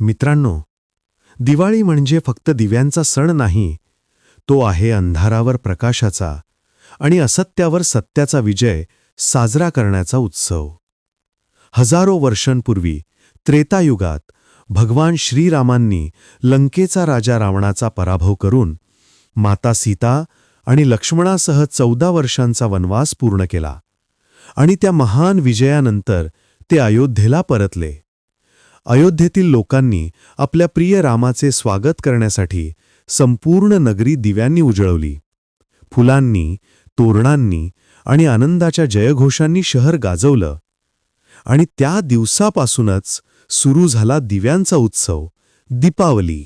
मित्रांनो, दिवाळी म्हणजे फक्त दिव्यांचा सण नाही, तो आहे अंधारावर प्रकाशाचा आणि असत्यावर सत्याचा विजय साजरा करण्याचा उत्सव. हजारो वर्षांपूर्वी त्रेतायुगात भगवान श्रीरामांनी लंकेचा राजा रावणाचा पराभव करून माता सीता आणि लक्ष्मणासह 14 वर्षांचा वनवास पूर्ण केला आणि त्या महान विजयानंतर ते अयोध्येला परतले. अयोध्येतील लोकांनी आपल्या प्रिय रामाचे स्वागत करण्यासाठी संपूर्ण नगरी दिव्यांनी उजळवली. फुलांनी, तोरणांनी आणि आनंदाच्या जयघोषांनी शहर गाजवलं. आणि त्या दिवसापासूनच सुरू झाला दिव्यांचा उत्सव, दीपावली.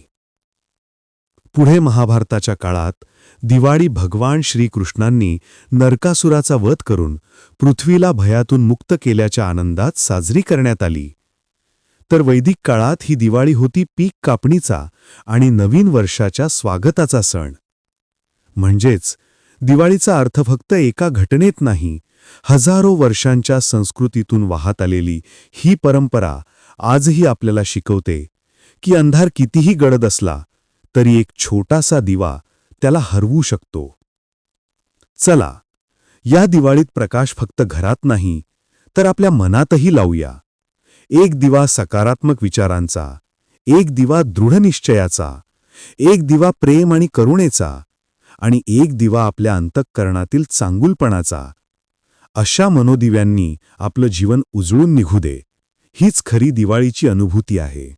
पुढे महाभारताच्या काळात दिवाळी भगवान श्रीकृष्णांनी नरकासुराचा वध करून पृथ्वीला भयातून मुक्त केल्याच्या आनंदात साजरी करण्यात आली. तर वैदिक काळात ही दिवाळी होती पीक कापणीचा आणि नवीन वर्षाच्या स्वागताचा सण. म्हणजेच दिवाळीचा अर्थ फक्त एका घटनेत नाही, हजारो वर्षांच्या संस्कृतीतून वाहत आलेली ही परंपरा आजही आपल्याला शिकवते की अंधार कितीही गडद असला तरी एक छोटासा दिवा त्याला हरवू शकतो. चला, या दिवाळीत प्रकाश फक्त घरात नाही तर आपल्या मनातही लावूया. एक दिवा सकारात्मक विचारांचा, एक दिवा दृढनिश्चयाचा, एक दिवा प्रेम आणि करुणेचा आणि एक दिवा आपल्या अंतःकरणातील चांगुलपणाचा. अशा मनोदिव्यांनी आपलं जीवन उजळून निघू दे. हीच खरी दिवाळीची अनुभूती आहे.